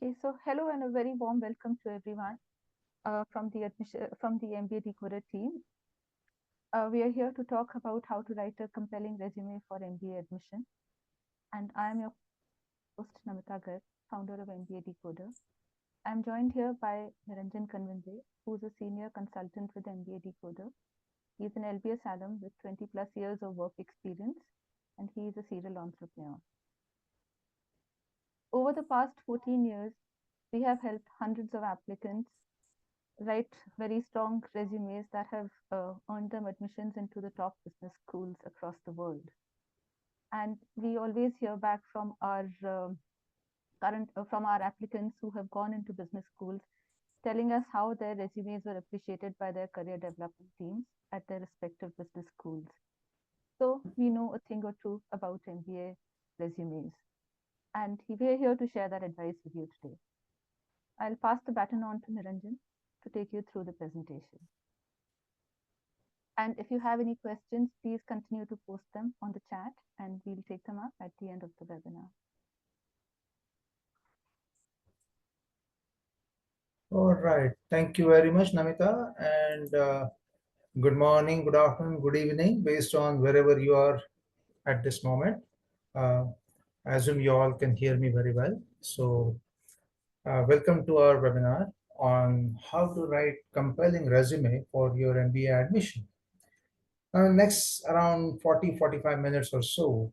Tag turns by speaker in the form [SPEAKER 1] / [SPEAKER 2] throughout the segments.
[SPEAKER 1] Okay, so hello and a very warm welcome to everyone from the MBA Decoder team. We are here to talk about how to write a compelling resume for MBA admission. And I am your host, Namita Garg, founder of MBA Decoder. I'm joined here by Niranjan Kanvande, who is a senior consultant with MBA Decoder. He's an LBS alum with 20 plus years of work experience, and he is a serial entrepreneur. Over the past 14 years, we have helped hundreds of applicants write very strong resumes that have earned them admissions into the top business schools across the world. And we always hear back from our from our applicants who have gone into business schools, telling us how their resumes were appreciated by their career development teams at their respective business schools. So we know a thing or two about MBA resumes, and we are here to share that advice with you today. I'll pass the baton on to Niranjan to take you through the presentation. And if you have any questions, please continue to post them on the chat and we'll take them up at the end of the webinar.
[SPEAKER 2] All right. Thank you very much, Namita. And good morning, good afternoon, good evening, based on wherever you are at this moment. I assume you all can hear me very well. So welcome to our webinar on how to write compelling resume for your MBA admission. Next around 40-45 minutes or so,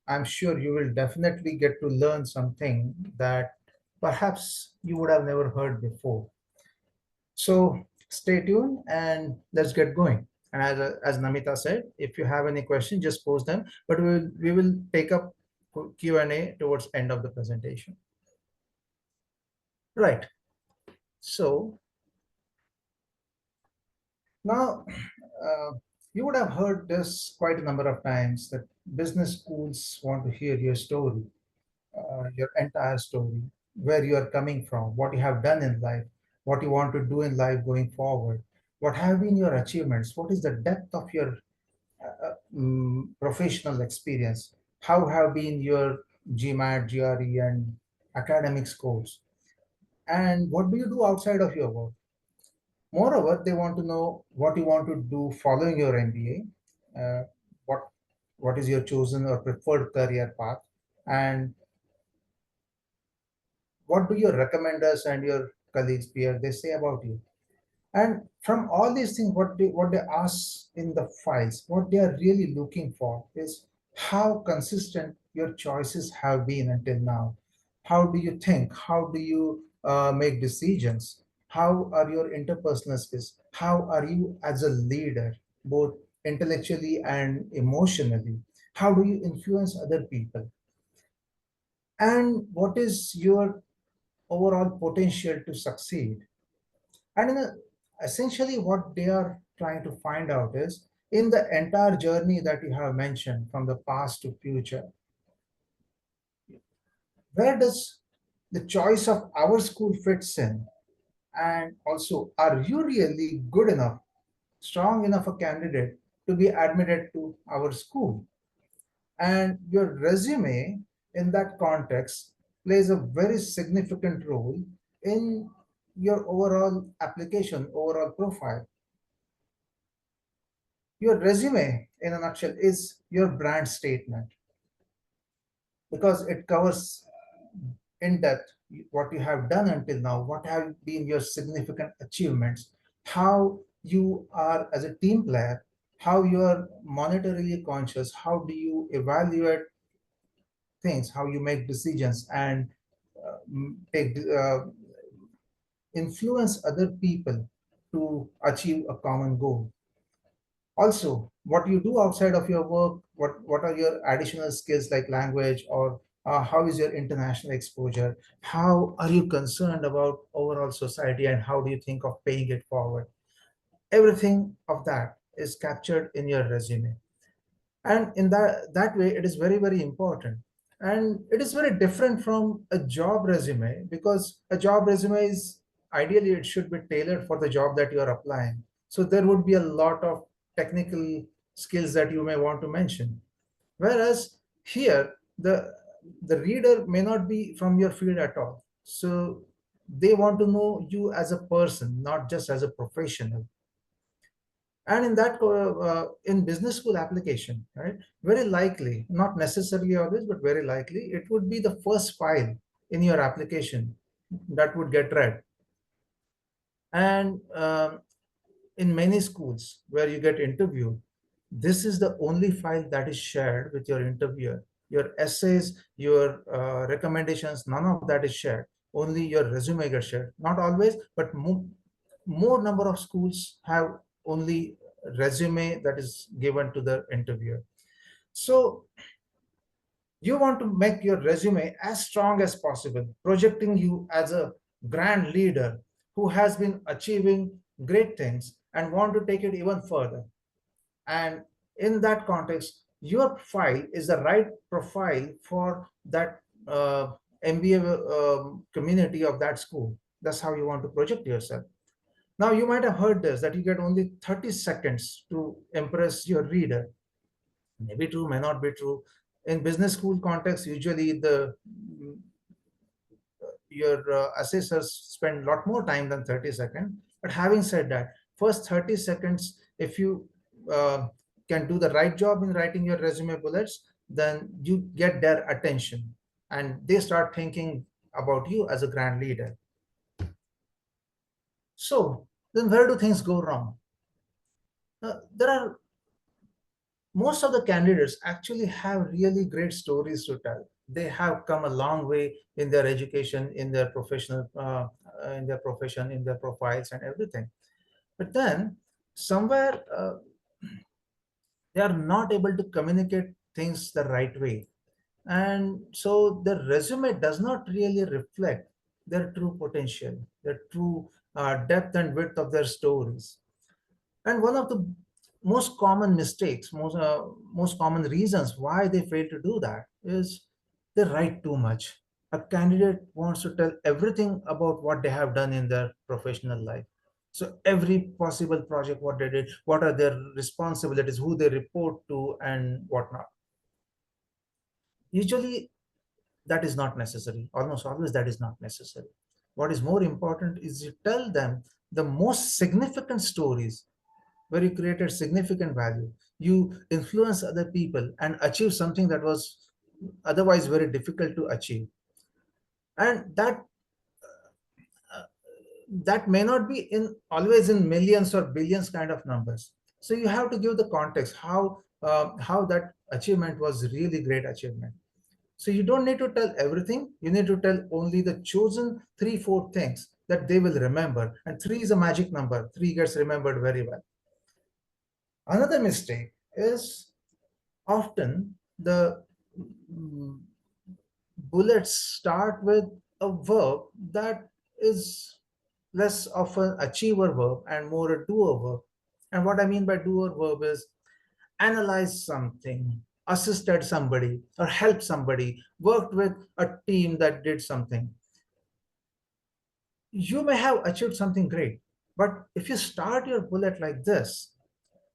[SPEAKER 2] I'm sure you will definitely get to learn something that perhaps you would have never heard before. So stay tuned and let's get going. And as Namita said, if you have any questions, just post them. But we will take up Q&A towards end of the presentation. Right. So now you would have heard this quite a number of times that business schools want to hear your story, your entire story, where you are coming from, what you have done in life, what you want to do in life going forward, what have been your achievements, what is the depth of your professional experience, how have been your GMAT, GRE, and academic scores, and what do you do outside of your work. Moreover, they want to know what you want to do following your MBA, what is your chosen or preferred career path, and what do your recommenders and your colleagues, peers, they say about you. And from all these things, what they ask in the files, what they are really looking for is how consistent your choices have been until now. How do you think? How do you make decisions? How are your interpersonal skills? How are you as a leader, both intellectually and emotionally? How do you influence other people? And what is your overall potential to succeed? And essentially, what they are trying to find out is in the entire journey that you have mentioned from the past to future, where does the choice of our school fits in? And also, are you really good enough, strong enough a candidate to be admitted to our school? And your resume in that context plays a very significant role in your overall application, overall profile. Your resume, in a nutshell, is your brand statement because it covers in depth what you have done until now, what have been your significant achievements, how you are as a team player, how you are monetarily conscious, how do you evaluate things, how you make decisions and take influence other people to achieve a common goal. Also, what you do outside of your work, what are your additional skills like language, or how is your international exposure, how are you concerned about overall society, and how do you think of paying it forward. Everything of that is captured in your resume, and in that way it is very, very important. And it is very different from a job resume, because a job resume is ideally it should be tailored for the job that you are applying. So there would be a lot of technical skills that you may want to mention, whereas here the reader may not be from your field at all. So they want to know you as a person, not just as a professional. And in that, in business school application, right, very likely, not necessarily always, but very likely, it would be the first file in your application that would get read. And in many schools where you get interviewed, this is the only file that is shared with your interviewer. Your essays, your recommendations, none of that is shared. Only your resume gets shared. Not always, but more number of schools have only resume that is given to the interviewer. So you want to make your resume as strong as possible, projecting you as a grand leader who has been achieving great things and want to take it even further. And in that context, your file is the right profile for that MBA community of that school. That's how you want to project yourself. Now, you might have heard this, that you get only 30 seconds to impress your reader. Maybe true, may not be true. In business school context, usually your assessors spend a lot more time than 30 seconds. But having said that, first 30 seconds, if you can do the right job in writing your resume bullets, then you get their attention and they start thinking about you as a grand leader. So then where do things go wrong? There are most of the candidates actually have really great stories to tell. They have come a long way in their education, in their professional, in their profession, in their profiles and everything. But then somewhere they are not able to communicate things the right way. And so the resume does not really reflect their true potential, their true depth and width of their stories. And one of the most common mistakes, most common reasons why they fail to do that is they write too much. A candidate wants to tell everything about what they have done in their professional life. So every possible project, what they did, what are their responsibilities, who they report to, and whatnot. Usually, that is not necessary. Almost always, that is not necessary. What is more important is you tell them the most significant stories where you created significant value. You influence other people and achieve something that was otherwise very difficult to achieve. And uh, that may not be in always in millions or billions kind of numbers. So you have to give the context how that achievement was really great achievement. So you don't need to tell everything. You need to tell only the chosen 3, 4 things that they will remember. And 3 is a magic number. 3 gets remembered very well. Another mistake is often the mm, bullets start with a verb that is less of an achiever verb and more a doer verb. And what I mean by doer verb is analyze something, assisted somebody, or helped somebody, worked with a team that did something. You may have achieved something great, but if you start your bullet like this,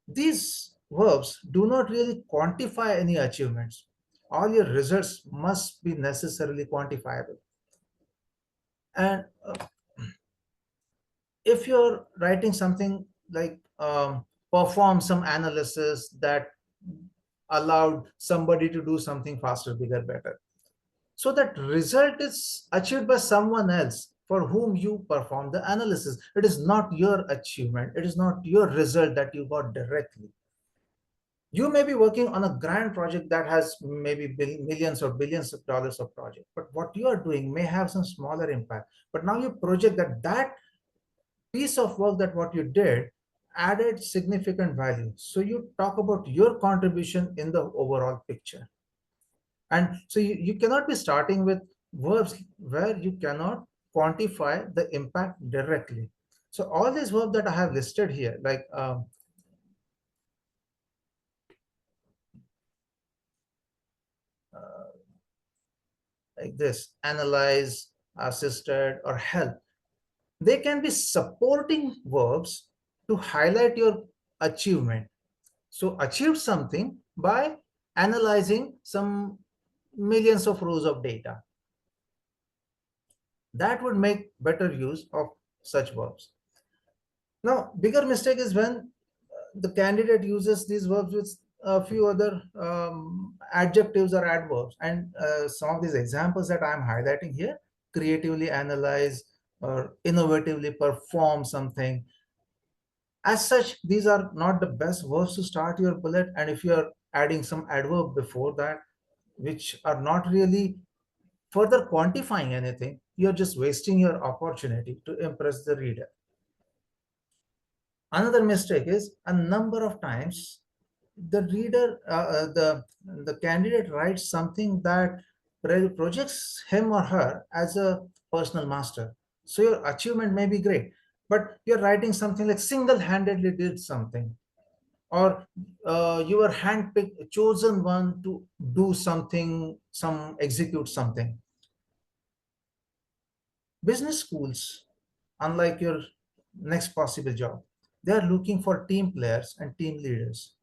[SPEAKER 2] these verbs do not really quantify any achievements. All your results must be necessarily quantifiable. And if you're writing something like perform some analysis that allowed somebody to do something faster, bigger, better. So that result is achieved by someone else for whom you perform the analysis. It is not your achievement. It is not your result that you got directly. You may be working on a grand project that has maybe millions or billions of dollars of project, but what you are doing may have some smaller impact. But now you project that piece of work, that what you did added significant value. So you talk about your contribution in the overall picture. And so you cannot be starting with verbs where you cannot quantify the impact directly. So all these verbs that I have listed here, uh, like this, analyze, assisted, or help, they can be supporting verbs to highlight your achievement. So achieved something by analyzing some millions of rows of data. That would make better use of such verbs. Now, bigger mistake is when the candidate uses these verbs with a few other adjectives or adverbs. And some of these examples that I'm highlighting here: creatively analyze or innovatively perform something. As such, these are not the best verbs to start your bullet. And if you're adding some adverb before that, which are not really further quantifying anything, you're just wasting your opportunity to impress the reader. Another mistake is a number of times the reader, the candidate writes something that projects him or her as a personal master. So your achievement may be great, but you're writing something like single-handedly did something, or you were handpicked, chosen one to do something, execute something. Business schools, unlike your next possible job, they are looking for team players and team leaders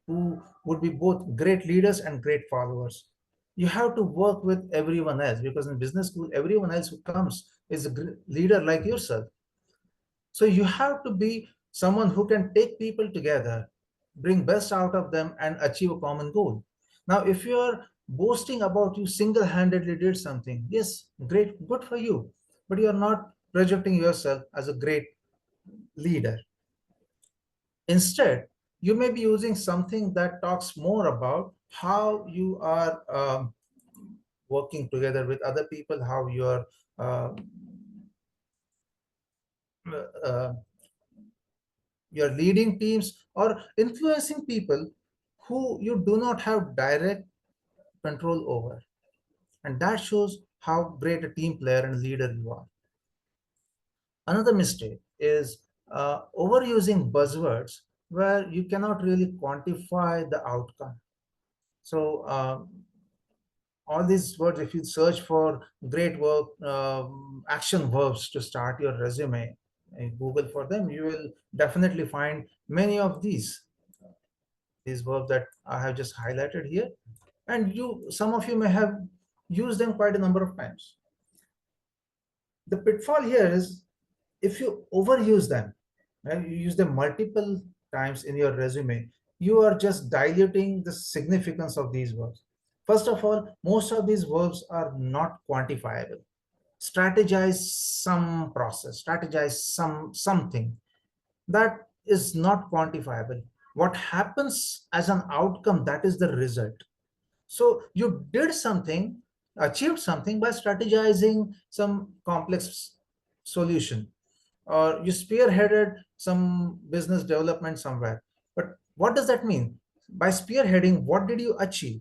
[SPEAKER 2] who would be both great leaders and great followers. You have to work with everyone else, because in business school, everyone else who comes is a leader like yourself. So you have to be someone who can take people together, bring best out of them, and achieve a common goal. Now, if you are boasting about you single-handedly did something, yes, great, good for you, but you are not projecting yourself as a great leader. Instead, you may be using something that talks more about how you are working together with other people, how you are uh, uh, you're leading teams or influencing people who you do not have direct control over. And that shows how great a team player and leader you are. Another mistake is overusing buzzwords where you cannot really quantify the outcome. So all these words, if you search for great work, action verbs to start your resume, and Google for them, you will definitely find many of these verbs that I have just highlighted here. And some of you may have used them quite a number of times. The pitfall here is if you overuse them, right, you use them multiple times in your resume, you are just diluting the significance of these verbs. First of all, most of these verbs are not quantifiable. Strategize some process, strategize something that is not quantifiable. What happens as an outcome, that is the result. So you did something, achieved something by strategizing some complex solution, or you spearheaded some business development somewhere. But what does that mean? By spearheading, what did you achieve?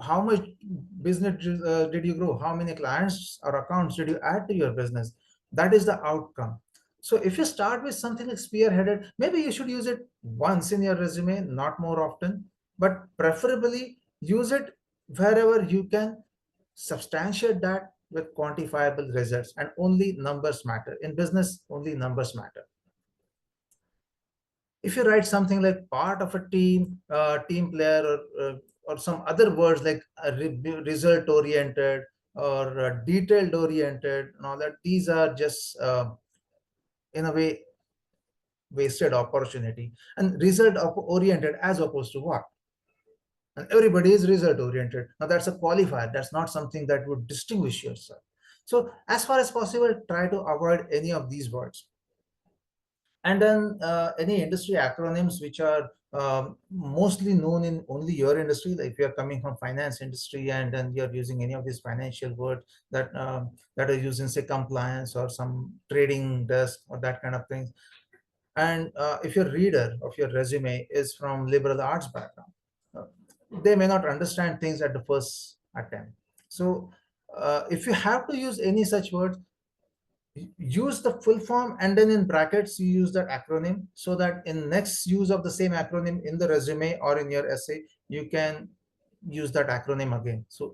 [SPEAKER 2] How much business did you grow? How many clients or accounts did you add to your business? That is the outcome. So if you start with something like spearheaded, maybe you should use it once in your resume, not more often, but preferably use it wherever you can substantiate that with quantifiable results. And only numbers matter. In business, only numbers matter. If you write something like part of a team, team player, or some other words like result oriented or detailed oriented and all that, these are just in a way wasted opportunity. And result oriented as opposed to what? And everybody is result oriented. Now that's a qualifier. That's not something that would distinguish yourself. So as far as possible, try to avoid any of these words. And then any industry acronyms which are mostly known in only your industry. Like if you're coming from finance industry and then you're using any of these financial words that are used in, say, compliance or some trading desk or that kind of thing. And if your reader of your resume is from liberal arts background, uh, they may not understand things at the first attempt. So if you have to use any such words, use the full form, and then in brackets you use that acronym, so that in next use of the same acronym in the resume or in your essay, you can use that acronym again. So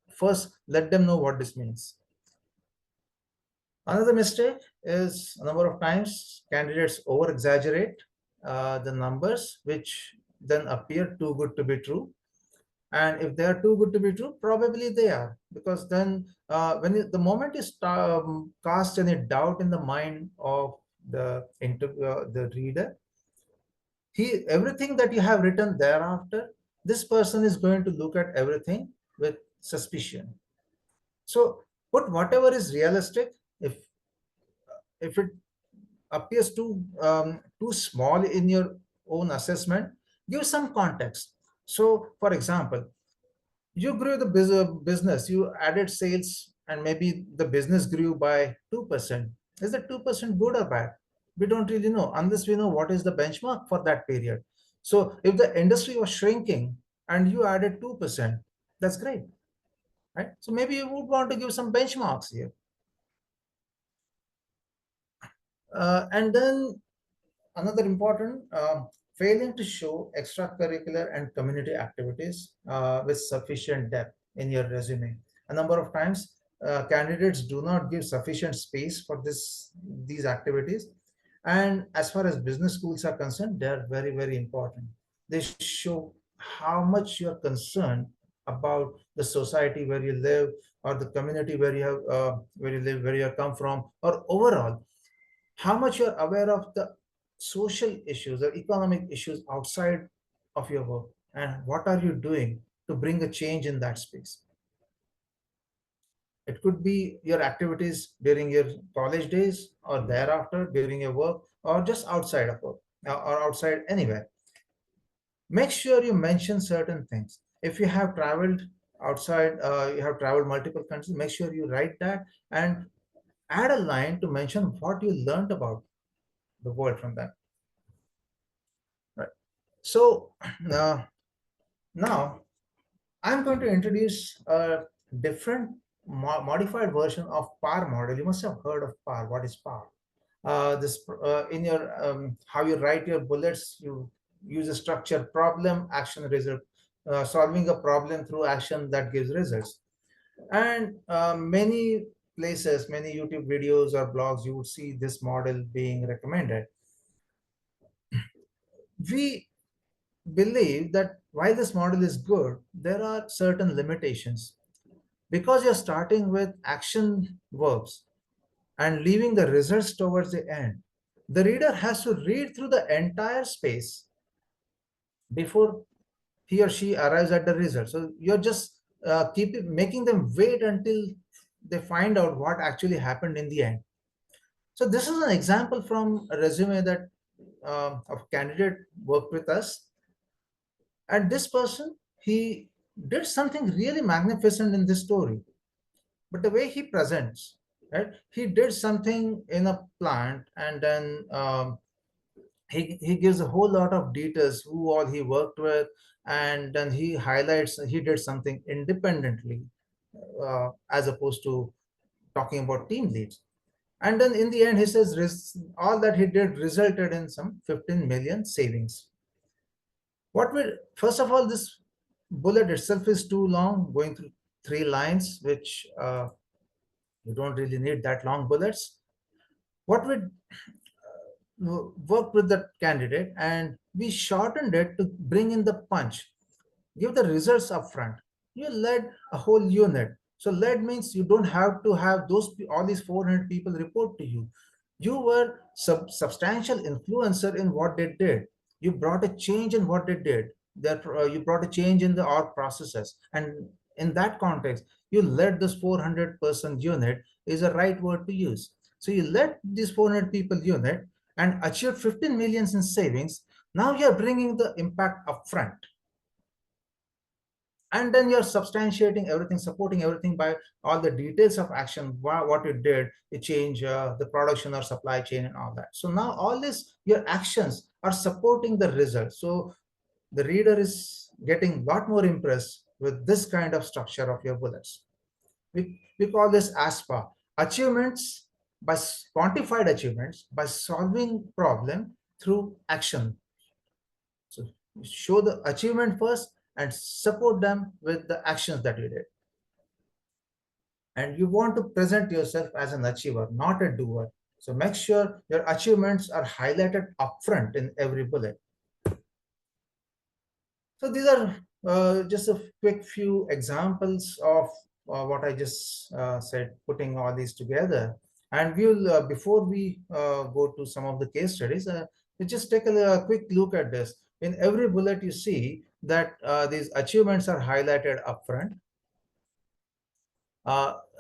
[SPEAKER 2] first, let them know what this means. Another mistake is a number of times candidates over exaggerate the numbers, which then appear too good to be true. And if they are too good to be true, probably they are, because then the moment you cast any doubt in the mind of the reader, everything that you have written thereafter, this person is going to look at everything with suspicion. So put whatever is realistic. If it appears too small in your own assessment, give some context. So, for example, you grew the business, you added sales, and maybe the business grew by 2%. Is that 2% good or bad? We don't really know unless we know what is the benchmark for that period. So, if the industry was shrinking and you added 2%, that's great, right? So, maybe you would want to give some benchmarks here. And then another important, failing to show extracurricular and community activities with sufficient depth in your resume. A number of times, candidates do not give sufficient space for these activities. And as far as business schools are concerned, they are very, very important. They show how much you are concerned about the society where you live, or the community where you live, where you come from, or overall how much you're aware of the social issues or economic issues outside of your work, and what are you doing to bring a change in that space. It could be your activities during your college days or thereafter during your work, or just outside of work, or outside anywhere. Make sure you mention certain things. If you have traveled outside, you have traveled multiple countries, make sure you write that and add a line to mention what you learned about the world from that. Right. So now I'm going to introduce a different modified version of PAR model. You must have heard of PAR. What is PAR? This in your how you write your bullets, you use a structure: problem, action, result. Solving a problem through action that gives results. And many places, many YouTube videos or blogs, you would see this model being recommended. We believe that while this model is good, there are certain limitations. Because you're starting with action verbs and leaving the results towards the end, the reader has to read through the entire space before he or she arrives at the result. So you're just making them wait until they find out what actually happened in the end. So this is an example from a resume that a candidate worked with us. And this person, he did something really magnificent in this story. But the way he presents, right? He did something in a plant, and then he gives a whole lot of details, who all he worked with, and then he highlights he did something independently, as opposed to talking about team leads. And then in the end, he says all that he did resulted in some 15 million savings. First of all, this bullet itself is too long, going through 3 lines, which you don't really need that long bullets. What we worked with the candidate, and we shortened it to bring in the punch, give the results up front. You led a whole unit. So led means you don't have to have all these 400 people report to you. You were substantial influencer in what they did. You brought a change in what they did. You brought a change in the org processes. And in that context, you led this 400-person unit is the right word to use. So you led this 400 people unit and achieved 15 millions in savings. Now you're bringing the impact up front. And then you're substantiating everything, supporting everything by all the details of action, what you did, you change the production or supply chain and all that. So now all this, your actions are supporting the result. So the reader is getting a lot more impressed with this kind of structure of your bullets. We call this ASPA, achievements by quantified achievements by solving problem through action. So show the achievement first and support them with the actions that you did. And you want to present yourself as an achiever, not a doer. So make sure your achievements are highlighted upfront in every bullet. So these are just a quick few examples of what I just said, putting all these together. And we'll, before we go to some of the case studies, we just take a quick look at this. In every bullet, you see that these achievements are highlighted upfront.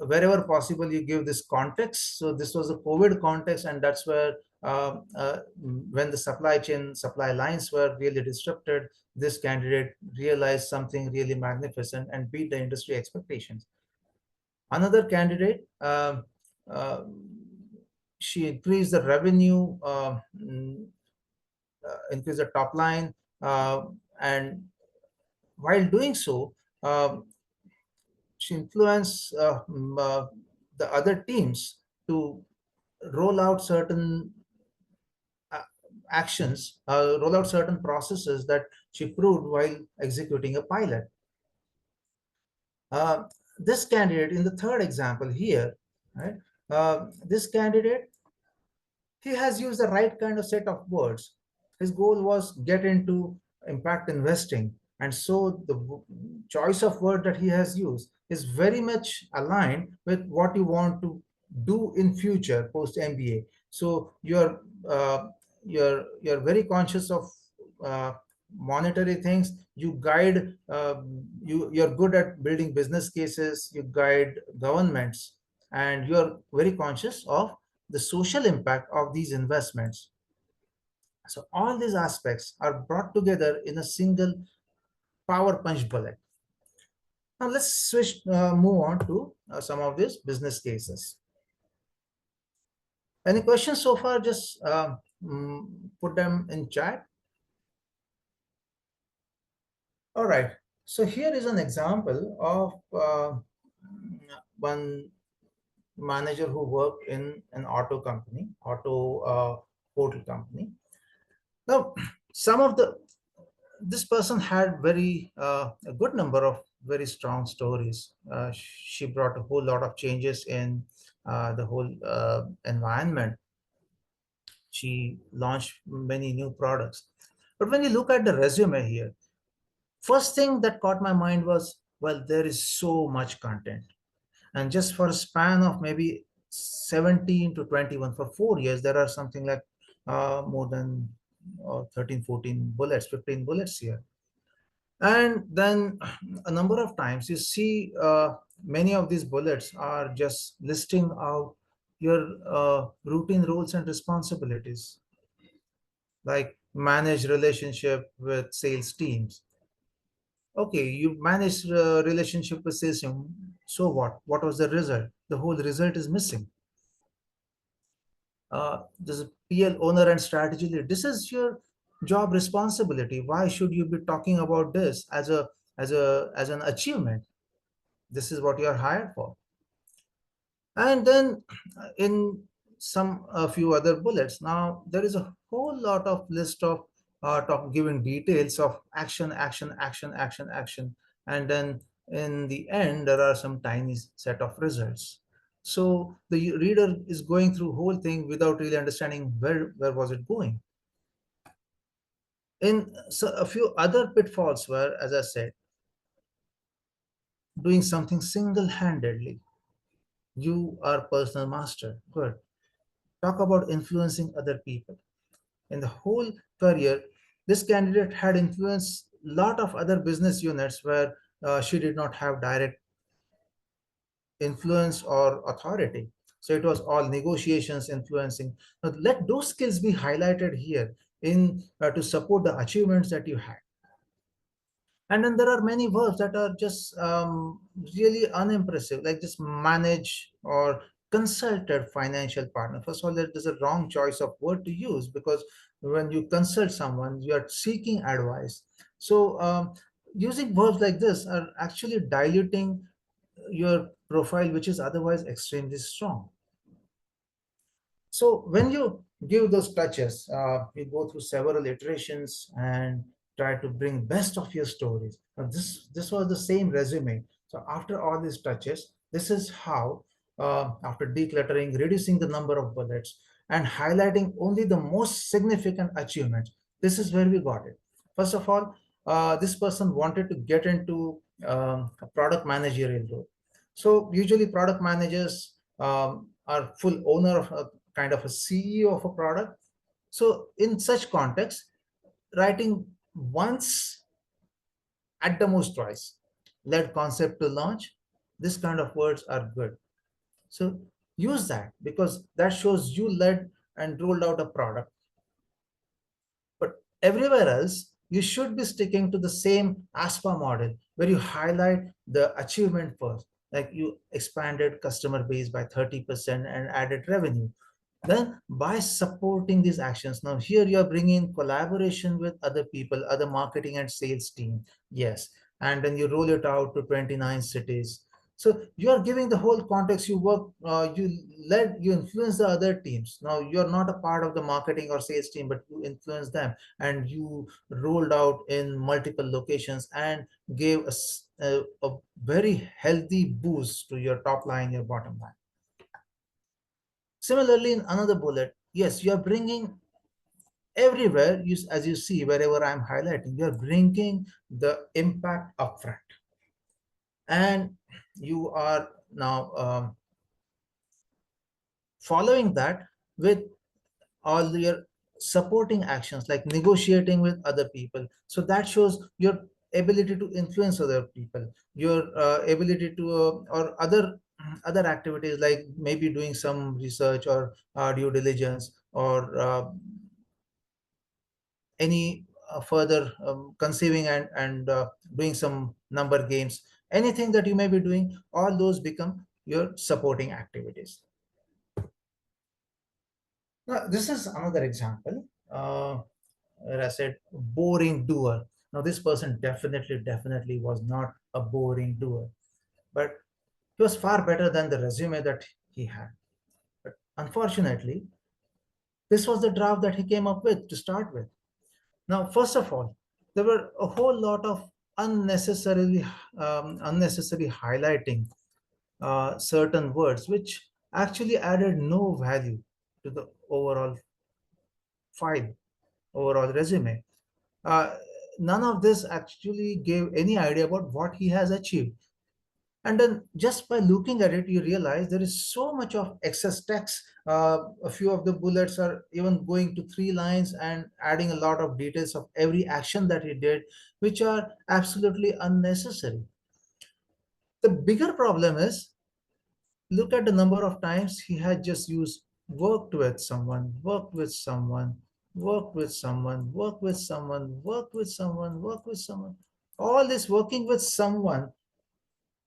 [SPEAKER 2] Wherever possible, you give this context. So this was a COVID context, and that's where when the supply lines were really disrupted, this candidate realized something really magnificent and beat the industry expectations. Another candidate, she increased the revenue, increased the top line, and while doing so, um, she influenced the other teams to roll out certain uh, actions, roll out certain processes that she proved while executing a pilot. Uh, this candidate in the third example here, right? This candidate, he has used the right kind of set of words. His goal was get into impact investing, and so the choice of word that he has used is very much aligned with what you want to do in future post MBA. So you're very conscious of uh, monetary things. You guide, you're good at building business cases. You guide governments, and you're very conscious of the social impact of these investments. So all these aspects are brought together in a single power punch bullet. Now let's move on to some of these business cases. Any questions so far? Just put them in chat. All right. So here is an example of one manager who worked in an auto portal company. Now, some of the this person had a good number of very strong stories. She brought a whole lot of changes in the whole environment. She launched many new products. But when you look at the resume here, first thing that caught my mind was, well, there is so much content. And just for a span of maybe 17 to 21, for 4 years, there are something like more than 13, 14 bullets, 15 bullets here. And then a number of times you see many of these bullets are just listing out your routine roles and responsibilities, like manage relationship with sales teams. Okay, you manage relationship with sales team. So what? What was the result? The whole result is missing. This is PL owner and strategy lead. This is your job responsibility. Why should you be talking about this as an achievement? This is what you are hired for. And then in some a few other bullets, now there is a whole lot of list of giving details of action, action, action, action, action, and then in the end there are some tiny set of results. So the reader is going through whole thing without really understanding where was it going. In so a few other pitfalls were, as I said, doing something single-handedly. You are personal master. Good. Talk about influencing other people. In the whole career, this candidate had influenced a lot of other business units where she did not have direct influence or authority. So it was all negotiations, influencing. Now, let those skills be highlighted here in to support the achievements that you had. And then there are many verbs that are just really unimpressive, like just manage or consulted financial partner. First of all, there's a wrong choice of word to use, because when you consult someone, you are seeking advice. So using verbs like this are actually diluting your profile, which is otherwise extremely strong. So when you give those touches, you go through several iterations and try to bring best of your stories. Now this was the same resume. So after all these touches, this is how, after decluttering, reducing the number of bullets, and highlighting only the most significant achievements, this is where we got it. First of all, this person wanted to get into a product managerial role. So usually product managers are full owner of a kind of a CEO of a product. So in such context, writing once, at the most twice, led concept to launch, this kind of words are good. So use that, because that shows you led and rolled out a product. But everywhere else, you should be sticking to the same ASPA model where you highlight the achievement first, like you expanded customer base by 30% and added revenue. Then by supporting these actions, now here you are bringing collaboration with other people, other marketing and sales team. Yes. And then you roll it out to 29 cities. So you are giving the whole context. You work, you influence the other teams. Now you're not a part of the marketing or sales team, but you influence them, and you rolled out in multiple locations and gave a very healthy boost to your top line, your bottom line. Similarly, in another bullet, yes, you are bringing everywhere, as you see, wherever I'm highlighting, you're bringing the impact upfront. And you are now following that with all your supporting actions like negotiating with other people. So that shows your ability to influence other people, your ability to or other activities, like maybe doing some research or due diligence, or any further conceiving and doing some number games, anything that you may be doing, all those become your supporting activities. Now, this is another example where I said boring doer. Now, this person definitely was not a boring doer, but he was far better than the resume that he had. But unfortunately, this was the draft that he came up with to start with. Now, first of all, there were a whole lot of unnecessary highlighting certain words, which actually added no value to the overall file, overall resume. Uh, None of this actually gave any idea about what he has achieved. And then just by looking at it, you realize there is so much of excess text. A few of the bullets are even going to 3 lines and adding a lot of details of every action that he did, which are absolutely unnecessary. The bigger problem is, look at the number of times he had just used worked with someone, worked with someone, worked with someone, worked with someone, worked with someone, worked with someone. All this working with someone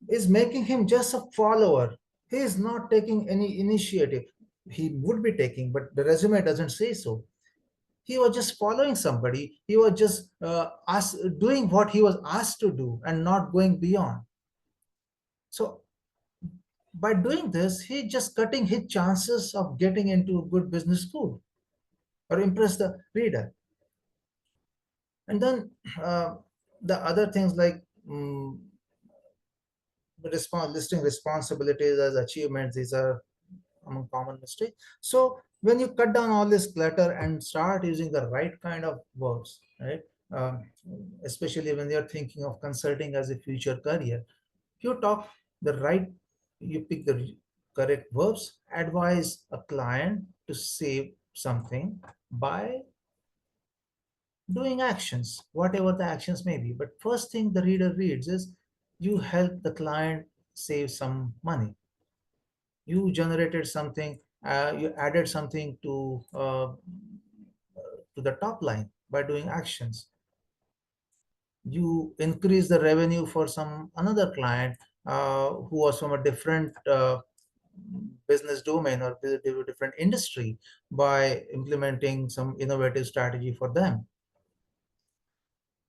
[SPEAKER 2] is making him just a follower. He is not taking any initiative. He would be taking, but the resume doesn't say so. He was just following somebody. He was just doing what he was asked to do and not going beyond. So by doing this, he just cutting his chances of getting into a good business school or impress the reader. And then the other things like listing responsibilities as achievements, these are among common mistakes. So when you cut down all this clutter and start using the right kind of verbs, right? Um, Especially when you're thinking of consulting as a future career, you talk the right, you pick the correct verbs, advise a client to save something by doing actions, whatever the actions may be. But first thing the reader reads is you help the client save some money. You generated something, you added something to the top line by doing actions. You increase the revenue for some another client who was from a different business domain or different industry by implementing some innovative strategy for them.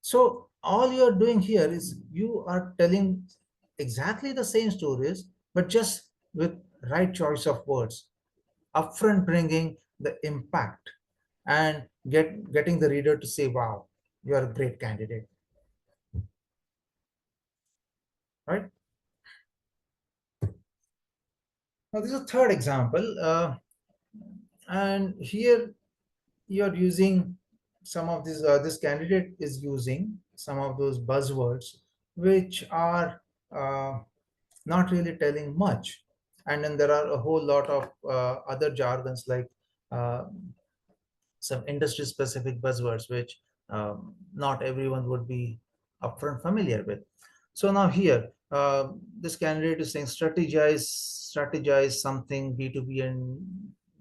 [SPEAKER 2] So all you're doing here is you are telling exactly the same stories, but just with right choice of words, upfront bringing the impact and getting the reader to say, wow, you are a great candidate, right? Now this is a third example, and here you're using some of this candidate is using some of those buzzwords which are uh, not really telling much. And then there are a whole lot of other jargons like uh, some industry specific buzzwords which not everyone would be upfront familiar with. So now here, this candidate is saying strategize something B2B and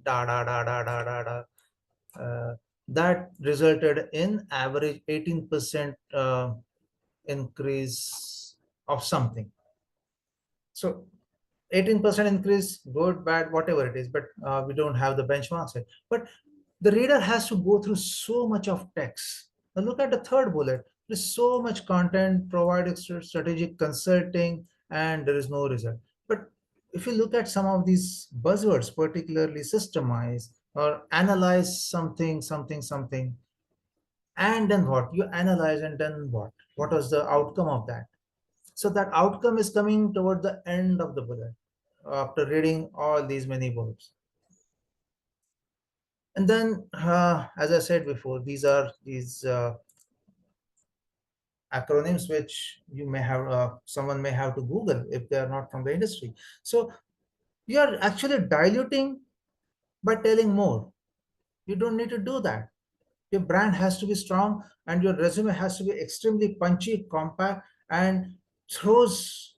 [SPEAKER 2] da da da da da da da. That resulted in average 18% increase of something. So 18% increase, good, bad, whatever it is, but we don't have the benchmarks yet. But the reader has to go through so much of text. Now look at the third bullet. There's so much content, provide strategic consulting, and there is no result. But if you look at some of these buzzwords, particularly systemize or analyze something, something, something, and then what? You analyze and then what? What was the outcome of that? So that outcome is coming toward the end of the bullet after reading all these many verbs. And then, as I said before, these are these acronyms which you may have, someone may have to Google if they are not from the industry. So you are actually diluting by telling more. You don't need to do that. Your brand has to be strong and your resume has to be extremely punchy, compact, and throws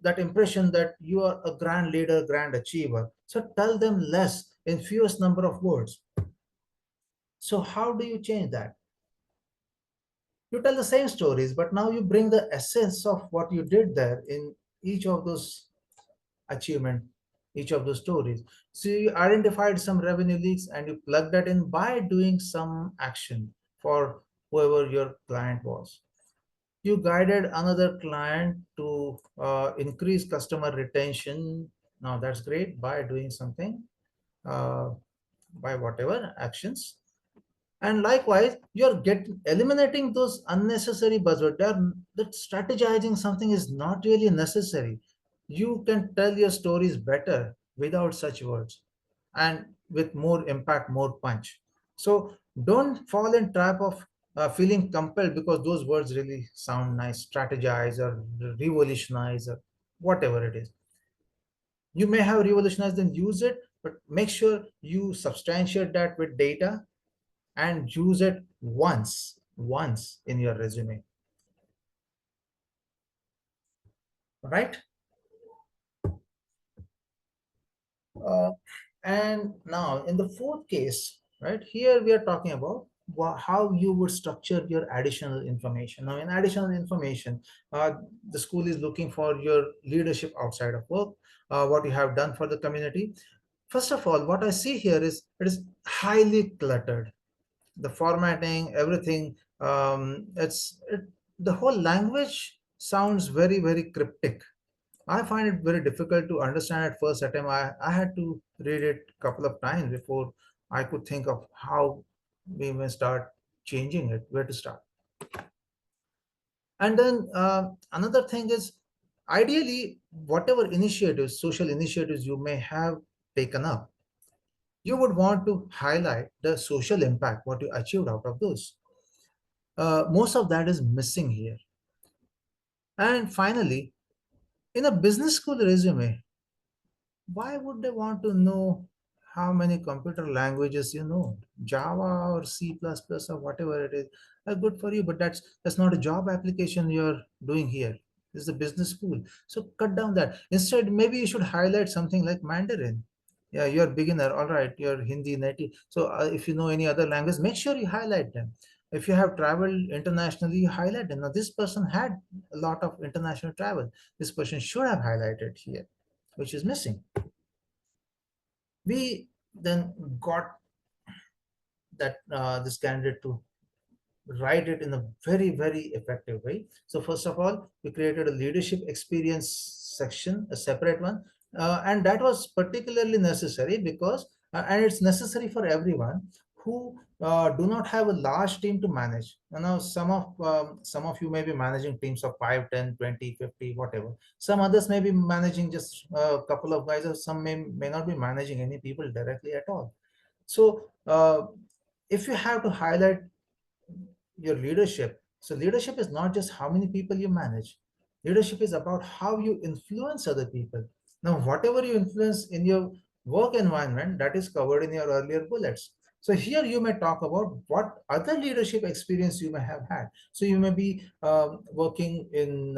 [SPEAKER 2] that impression that you are a grand leader, grand achiever. So tell them less in fewest number of words. So how do you change that? You tell the same stories, but now you bring the essence of what you did there in each of those achievement, each of those stories. So you identified some revenue leaks and you plug that in by doing some action for whoever your client was. You guided another client to increase customer retention. Now that's great by doing something, uh, by whatever actions. And likewise, you're eliminating those unnecessary buzzwords. That strategizing something is not really necessary. You can tell your stories better without such words and with more impact, more punch. So don't fall in trap of feeling compelled because those words really sound nice, strategize or revolutionize or whatever it is. You may have revolutionized and use it, but make sure you substantiate that with data and use it once in your resume, right? uh, and now in the fourth case, right here we are talking about how you would structure your additional information. Now in additional information, the school is looking for your leadership outside of work, what you have done for the community. First of all, what I see here is it is highly cluttered. The formatting, everything, the whole language sounds very, very cryptic. I find it very difficult to understand at first attempt. I had to read it a couple of times before I could think of how we may start changing it, where to start. And then another thing is, ideally, whatever initiatives, social initiatives you may have taken up, you would want to highlight the social impact, what you achieved out of those. Most of that is missing here. And finally, in a business school resume, why would they want to know how many computer languages you know? Java or C++ or whatever it is, good for you, but that's not a job application you're doing here. This is a business school. So cut down that. Instead, maybe you should highlight something like Mandarin. Yeah, you're a beginner, all right, you're Hindi native. So if you know any other language, make sure you highlight them. If you have traveled internationally, you highlight them. Now, this person had a lot of international travel. This person should have highlighted here, which is missing. We then got that this candidate to write it in a very, very effective way. So first of all, we created a leadership experience section, a separate one, and that was particularly necessary because and it's necessary for everyone who do not have a large team to manage. Now some of you may be managing teams of 5, 10, 20, 50, whatever. Some others may be managing just a couple of guys, or some may not be managing any people directly at all. So if you have to highlight your leadership. So leadership is not just how many people you manage. Leadership is about how you influence other people. Now, whatever you influence in your work environment, that is covered in your earlier bullets. So here you may talk about what other leadership experience you may have had. So you may be working in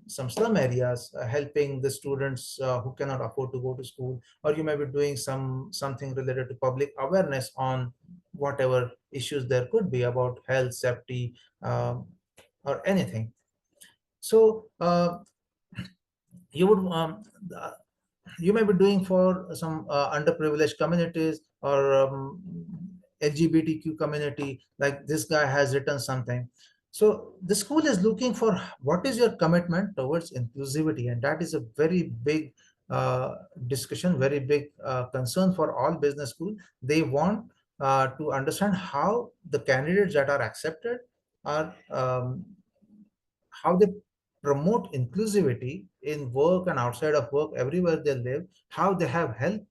[SPEAKER 2] some slum areas, helping the students who cannot afford to go to school, or you may be doing something related to public awareness on whatever issues there could be about health, safety, or anything. So you would you may be doing for some underprivileged communities or LGBTQ community, like this guy has written something. So the school is looking for what is your commitment towards inclusivity, and that is a very big discussion, very big concern for all business school. They want to understand how the candidates that are accepted are how they promote inclusivity in work and outside of work, everywhere they live, how they have helped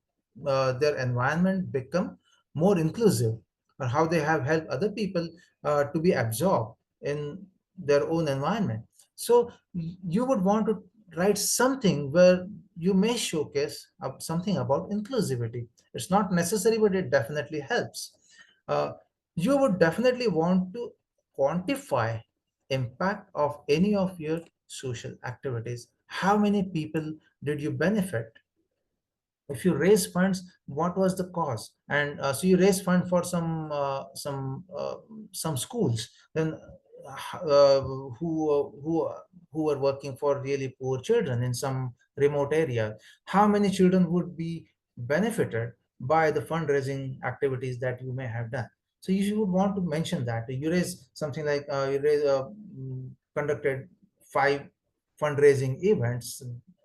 [SPEAKER 2] their environment become more inclusive, or how they have helped other people to be absorbed in their own environment. So you would want to write something where you may showcase something about inclusivity. It's not necessary, but it definitely helps. Uh, you would definitely want to quantify impact of any of your social activities. How many people did you benefit? If you raise funds, what was the cost? And so you raise fund for some schools, then who are working for really poor children in some remote area. How many children would be benefited by the fundraising activities that you may have done? So you would want to mention that you raise something like conducted 5 fundraising events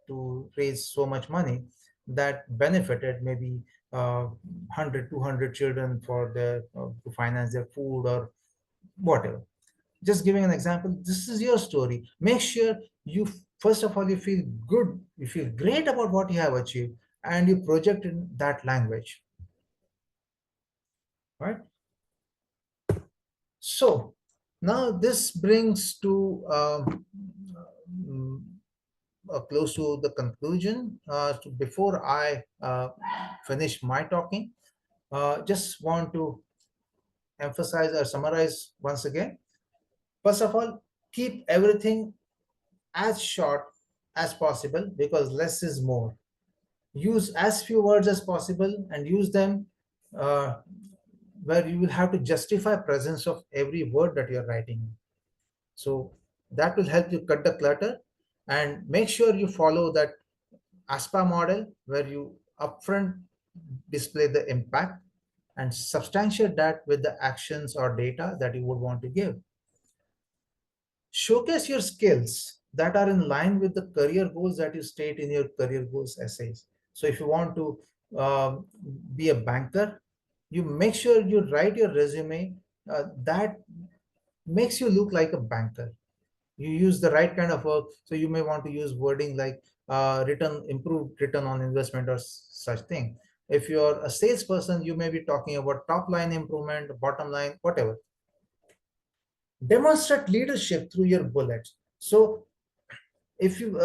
[SPEAKER 2] to raise so much money that benefited maybe 100 200 children for their to finance their food or whatever. Just giving an example, this is your story. Make sure you first of all you feel good, you feel great about what you have achieved, and you project in that language, right? So now this brings to mm, close to the conclusion. Before I finish my talking, just want to emphasize or summarize once again. First of all, keep everything as short as possible, because less is more. Use as few words as possible and use them uh, where you will have to justify presence of every word that you're writing. So that will help you cut the clutter, and make sure you follow that ASPA model where you upfront display the impact and substantiate that with the actions or data that you would want to give. Showcase your skills that are in line with the career goals that you state in your career goals essays. So if you want to um, be a banker, you make sure you write your resume that makes you look like a banker. You use the right kind of work. So you may want to use wording like improved return on investment or such thing. If you're a salesperson, you may be talking about top line improvement, bottom line, whatever. Demonstrate leadership through your bullets. So if you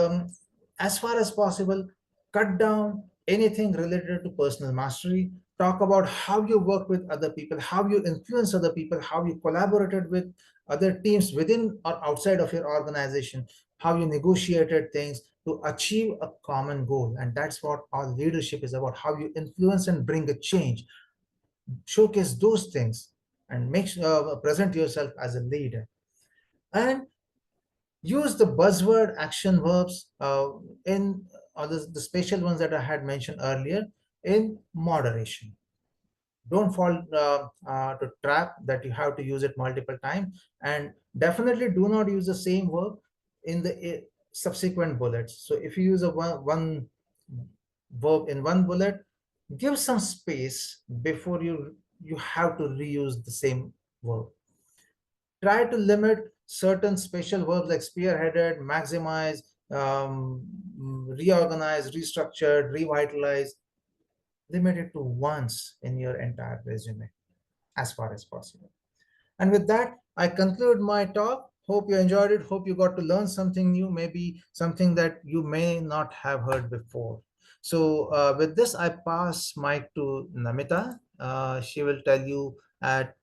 [SPEAKER 2] as far as possible, cut down anything related to personal mastery. Talk about how you work with other people, how you influence other people, how you collaborated with other teams within or outside of your organization, how you negotiated things to achieve a common goal. And that's what all leadership is about, how you influence and bring a change. Showcase those things and present yourself as a leader. And use the buzzword action verbs in the special ones that I had mentioned earlier in moderation. Don't fall to trap that you have to use it multiple times, and definitely do not use the same verb in the subsequent bullets. So if you use a one verb in one bullet, give some space before you have to reuse the same verb. Try to limit certain special verbs like spearheaded, maximize, reorganize, restructured, revitalize. Limit it to once in your entire resume as far as possible. And with that, I conclude my talk. Hope you enjoyed it. Hope you got to learn something new, maybe something that you may not have heard before. So with this, I pass mic to Namita. She will tell you at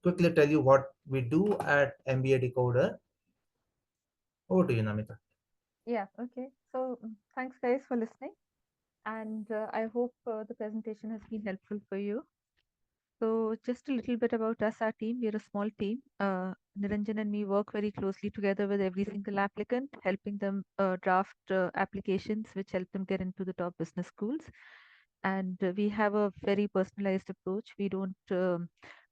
[SPEAKER 2] quickly tell you what we do at MBA Decoder. Over to you, Namita.
[SPEAKER 1] Yeah, okay. So thanks guys for listening. And I hope the presentation has been helpful for you. So, just a little bit about us, our team. We're a small team. Niranjan and me work very closely together with every single applicant, helping them draft applications which help them get into the top business schools. And we have a very personalized approach. We don't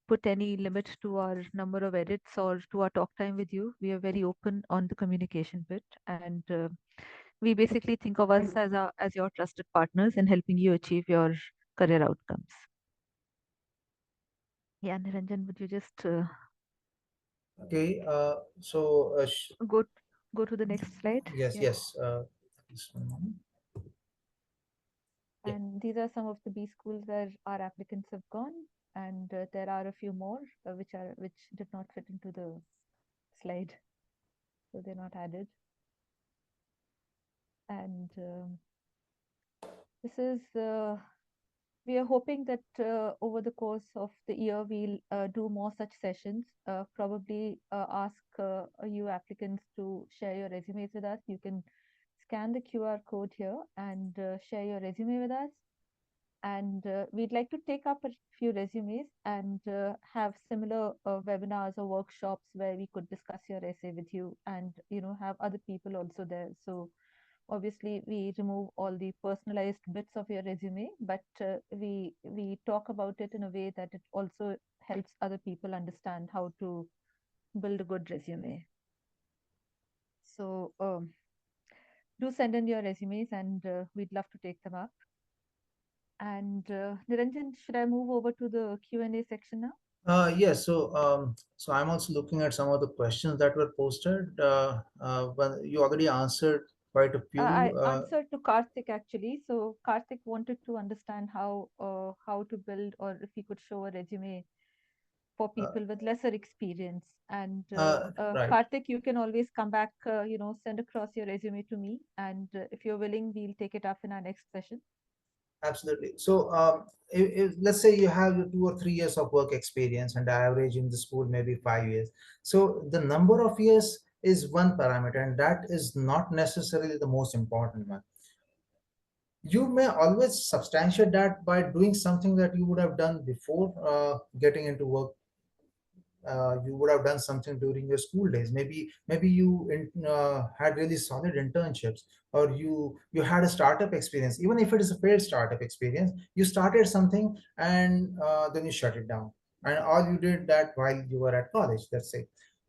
[SPEAKER 1] put any limit to our number of edits or to our talk time with you. We are very open on the communication bit. And we basically think of us as your trusted partners in helping you achieve your career outcomes. Yeah, Niranjan, would you just
[SPEAKER 2] Okay.
[SPEAKER 1] go go to the next slide?
[SPEAKER 2] Yes,
[SPEAKER 1] Yeah.
[SPEAKER 2] yes. Just one moment. Yeah.
[SPEAKER 1] And these are some of the B schools where our applicants have gone, and there are a few more which did not fit into the slide, so they're not added. And this is we are hoping that over the course of the year we'll do more such sessions. Probably ask you applicants to share your resumes with us. You can scan the QR code here and share your resume with us. And we'd like to take up a few resumes and have similar webinars or workshops where we could discuss your essay with you and have other people also there. So obviously we remove all the personalized bits of your resume, but we talk about it in a way that it also helps other people understand how to build a good resume. So do send in your resumes and we'd love to take them up. And Niranjan, should I move over to the Q&A section now?
[SPEAKER 2] Yes, so I'm also looking at some of the questions that were posted. But you already answered quite a
[SPEAKER 1] I
[SPEAKER 2] few.
[SPEAKER 1] answered to Karthik actually. So Karthik wanted to understand how to build, or if he could show a resume for
[SPEAKER 2] Uh,
[SPEAKER 1] people with lesser experience. And
[SPEAKER 2] right,
[SPEAKER 1] Karthik, you can always come back, send across your resume to me. And if you're willing, we'll take it up in our next session.
[SPEAKER 2] absolutely. So let's say you have 2 or 3 years of work experience, and the average in the school maybe 5 years. So the number of years is one parameter, and that is not necessarily the most important one. You may always substantiate that by doing something that you would have done before getting into work. You would have done something during your school days. Maybe you had really solid internships, or you had a startup experience. Even if it is a failed startup experience, you started something and then you shut it down, and all you did that while you were at college, let's say.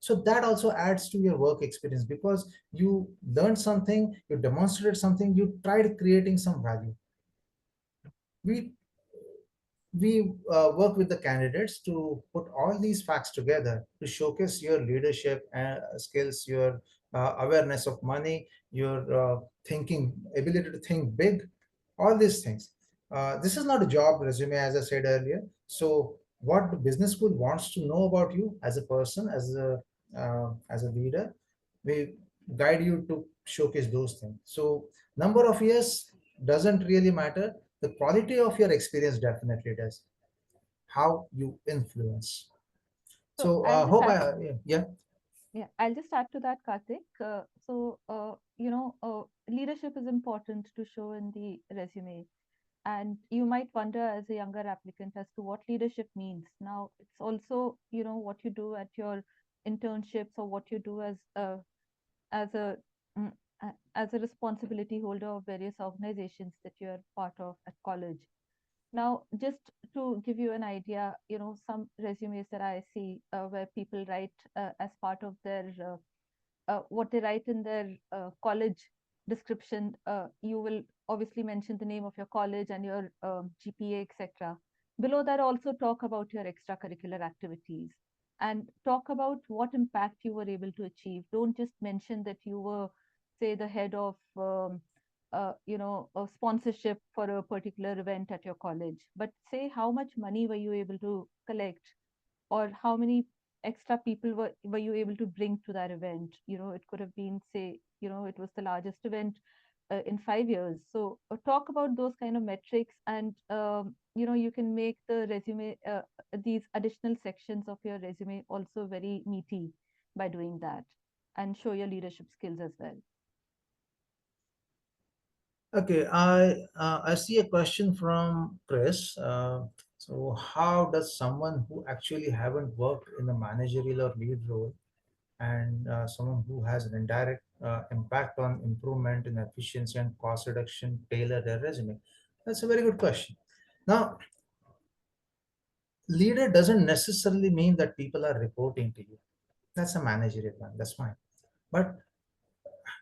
[SPEAKER 2] So that also adds to your work experience, because you learned something, you demonstrated something, you tried creating some value. We we work with the candidates to put all these facts together to showcase your leadership skills, your awareness of money, your thinking ability to think big, all these things. This is not a job resume, as I said earlier. So what the business school wants to know about you as a person, as a leader, we guide you to showcase those things. So number of years doesn't really matter. The quality of your experience definitely does. How you influence.
[SPEAKER 1] So
[SPEAKER 2] So
[SPEAKER 1] I'll just
[SPEAKER 2] hope
[SPEAKER 1] add,
[SPEAKER 2] I, yeah.
[SPEAKER 1] yeah, I'll just add to that, Karthik. Leadership is important to show in the resume. And you might wonder as a younger applicant as to what leadership means. Now, it's also, what you do at your internships or what you do as a mm, as a responsibility holder of various organizations that you're part of at college. Now, just to give you an idea, some resumes that I see where people write as part of their what they write in their college description, you will obviously mention the name of your college and your GPA, etc. Below that, also talk about your extracurricular activities and talk about what impact you were able to achieve. Don't just mention that you were, say, the head of a sponsorship for a particular event at your college, but say how much money were you able to collect, or how many extra people were you able to bring to that event? It could have been, say, it was the largest event in 5 years. So talk about those kind of metrics, and you can make the resume, these additional sections of your resume also very meaty by doing that, and show your leadership skills as well.
[SPEAKER 2] Okay, I see a question from Chris. So how does someone who actually haven't worked in a managerial or lead role, and someone who has an indirect impact on improvement in efficiency and cost reduction tailor their resume? That's a very good question. Now, leader doesn't necessarily mean that people are reporting to you. That's a managerial one. That's fine. But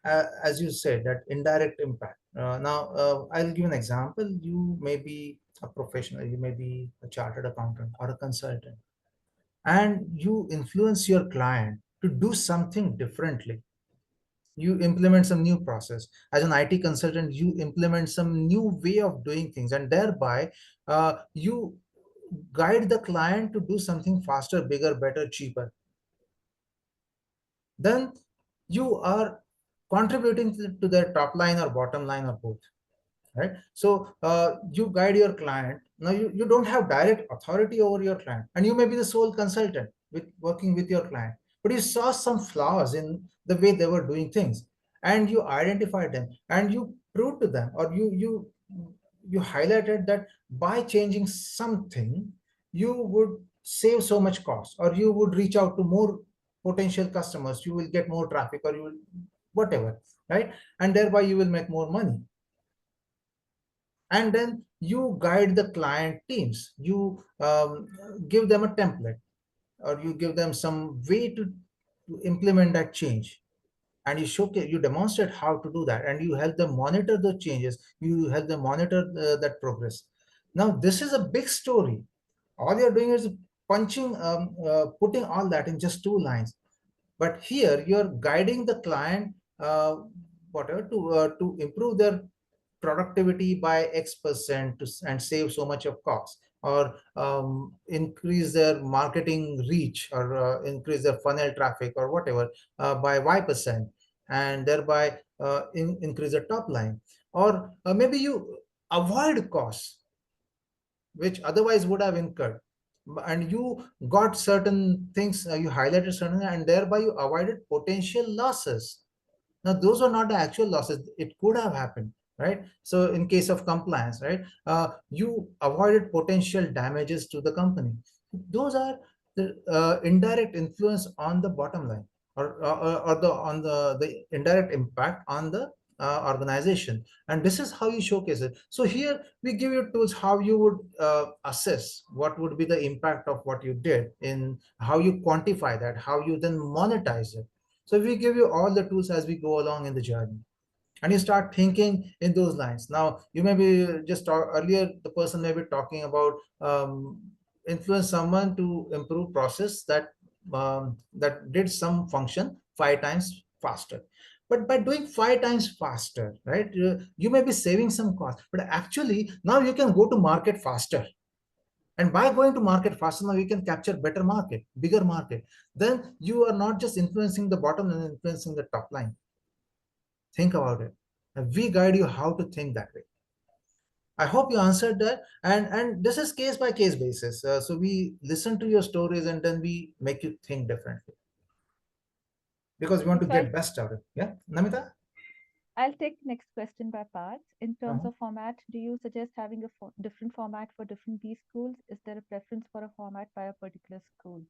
[SPEAKER 2] as you said, that indirect impact. Now, I'll give an example. You may be a professional, you may be a chartered accountant or a consultant, and you influence your client to do something differently. You implement some new process. As an IT consultant, you implement some new way of doing things, and thereby you guide the client to do something faster, bigger, better, cheaper. Then you are contributing to their top line or bottom line or both, right? So you guide your client. Now you don't have direct authority over your client, and you may be the sole consultant with working with your client, but you saw some flaws in the way they were doing things, and you identified them, and you proved to them, or you highlighted that by changing something you would save so much cost, or you would reach out to more potential customers, you will get more traffic, or you will whatever, right? And thereby you will make more money. And then you guide the client teams. You give them a template, or you give them some way to implement that change, and you showcase, you demonstrate how to do that, and you help them monitor the changes, you help them monitor that progress. Now this is a big story. All you're doing is putting all that in just 2 lines. But here you're guiding the client, whatever, to improve their productivity by X% and save so much of cost, or increase their marketing reach, or increase their funnel traffic, or whatever, by Y%, and thereby increase the top line. Or maybe you avoid costs which otherwise would have incurred, and you got certain things, you highlighted certain, and thereby you avoided potential losses. Now those are not the actual losses, it could have happened, right? So in case of compliance, right, you avoided potential damages to the company. Those are the indirect influence on the bottom line, or the on the indirect impact on the organization. And this is how you showcase it. So here we give you tools how you would assess what would be the impact of what you did, in how you quantify that, how you then monetize it. So we give you all the tools as we go along in the journey, and you start thinking in those lines. Now you may be earlier, the person may be talking about influence someone to improve process that did some function 5 times faster. But by doing 5 times faster, right, you may be saving some cost, but actually now you can go to market faster. And by going to market faster, now you can capture better market, bigger market. Then you are not just influencing the bottom line, influencing the top line. Think about it. And we guide you how to think that way. I hope you answered that. And this is case by case basis. So we listen to your stories, and then we make you think differently, because we want to
[SPEAKER 1] So I'll
[SPEAKER 2] get best out of it. Yeah, Namita?
[SPEAKER 1] I'll take next question by parts. In terms
[SPEAKER 2] Uh-huh.
[SPEAKER 1] of format, do you suggest having a different format for different B schools? Is there a preference for a format by a particular school?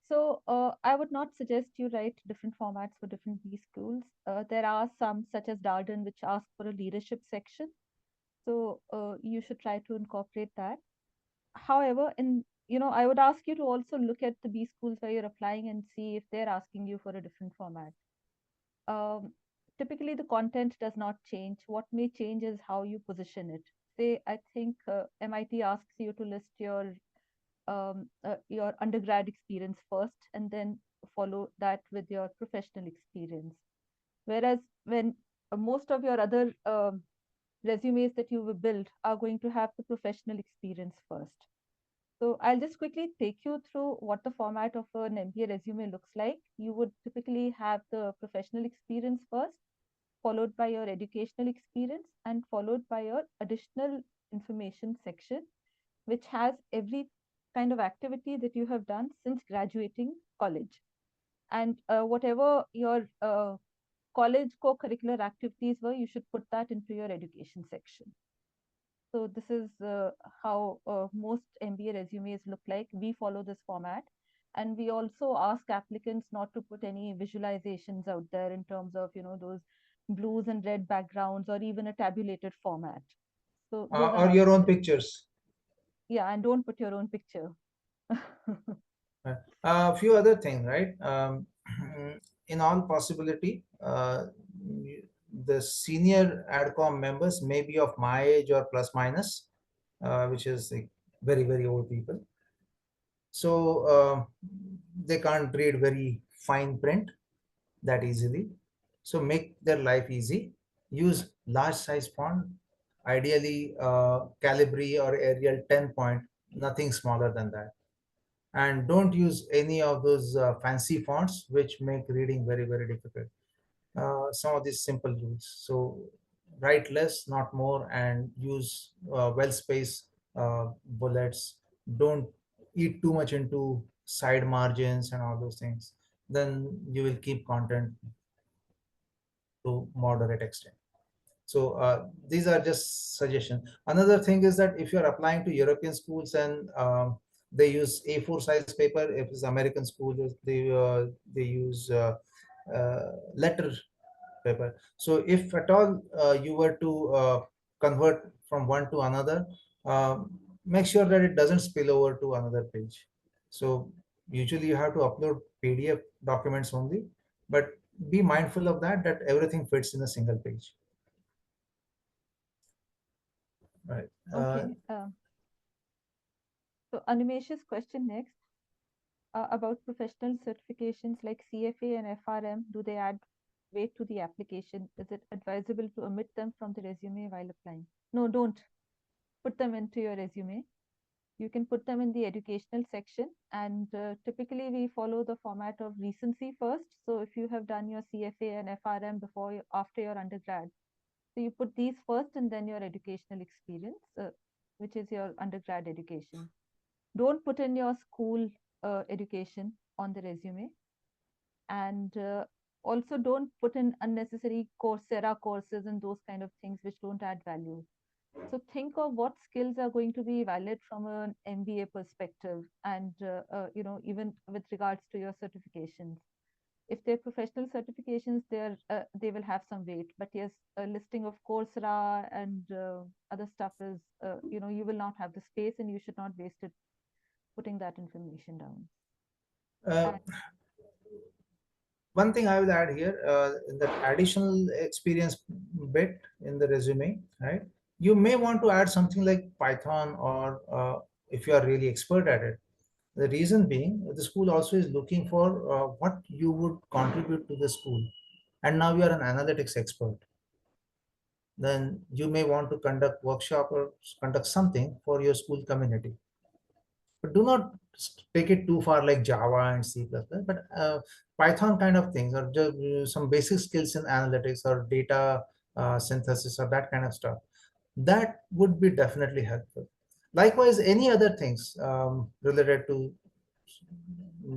[SPEAKER 1] So I would not suggest you write different formats for different B schools. There are some, such as Darden, which ask for a leadership section. So you should try to incorporate that. However, I would ask you to also look at the B schools where you're applying and see if they're asking you for a different format. um, Typically the content does not change. What may change is how you position it. Say, I think MIT asks you to list your undergrad experience first, and then follow that with your professional experience. Whereas when most of your other resumes that you will build are going to have the professional experience first. So I'll just quickly take you through what the format of an MBA resume looks like. You would typically have the professional experience first, followed by your educational experience, and followed by your additional information section, which has every kind of activity that you have done since graduating college. And whatever your college co-curricular activities were, you should put that into your education section. So this is how most MBA resumes look like. We follow this format. And we also ask applicants not to put any visualizations out there in terms of, those blues and red backgrounds or even a tabulated format. So those are
[SPEAKER 2] Or
[SPEAKER 1] not
[SPEAKER 2] your own
[SPEAKER 1] needed.
[SPEAKER 2] pictures.
[SPEAKER 1] Yeah, and don't put your own picture.
[SPEAKER 2] A few other things, right? In all possibility, the senior ADCOM members may be of my age or plus minus, which is like very, very old people. So they can't read very fine print that easily. So make their life easy. Use large size font, ideally Calibri or Arial 10 point, nothing smaller than that. And don't use any of those fancy fonts which make reading very, very difficult. Some of these simple rules. So write less, not more, and use well-spaced bullets. Don't eat too much into side margins and all those things. Then you will keep content to moderate extent. So these are just suggestions. Another thing is that if you're applying to European schools and they use A4 size paper, if it's American school, they use letter paper. So if at all you were to convert from one to another, make sure that it doesn't spill over to another page. So usually you have to upload PDF documents only, but be mindful of that everything fits in a single page. Right.
[SPEAKER 1] Okay. So Animesh's question next about professional certifications like CFA and FRM. Do they add weight to the application? Is it advisable to omit them from the resume while applying? No, don't put them into your resume. You can put them in the educational section, and typically we follow the format of recency first. So if you have done your CFA and FRM after your undergrad, so you put these first and then your educational experience, which is your undergrad education. Don't put in your school education on the resume, and also don't put in unnecessary Coursera courses and those kind of things which don't add value. So think of what skills are going to be valid from an MBA perspective, and even with regards to your certifications. If they're professional certifications, they will have some weight. But yes, a listing of Coursera and other stuff is you will not have the space, and you should not waste it putting that information down.
[SPEAKER 2] Uh,
[SPEAKER 1] And
[SPEAKER 2] One thing I will add here, the additional experience bit in the resume, right? You may want to add something like Python or if you are really expert at it. The reason being, the school also is looking for what you would contribute to the school. And now you are an analytics expert. Then you may want to conduct workshop or conduct something for your school community. But do not take it too far like Java and C++, but Python kind of things, or just some basic skills in analytics or data synthesis or that kind of stuff. That would be definitely helpful. Likewise, any other things related to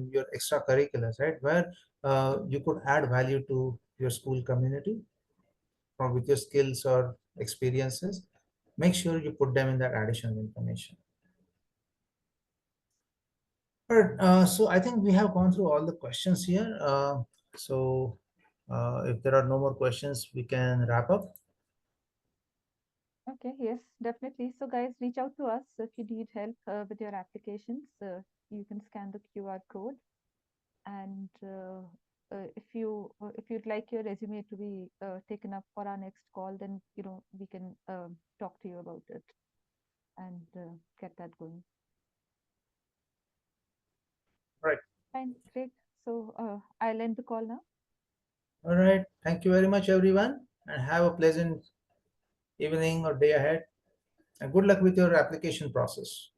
[SPEAKER 2] your extracurriculars, right, where you could add value to your school community from with your skills or experiences, make sure you put them in that additional information. All right, so I think we have gone through all the questions here. If there are no more questions, we can wrap up.
[SPEAKER 1] okay, yes, definitely. So guys, reach out to us if you need help with your applications. You can scan the QR code, and if you'd like your resume to be taken up for our next call, then we can talk to you about it and get that going.
[SPEAKER 2] Right.
[SPEAKER 1] Fine, great. So I'll end the call now.
[SPEAKER 2] All right. Thank you very much, everyone, and have a pleasant evening or day ahead. And good luck with your application process.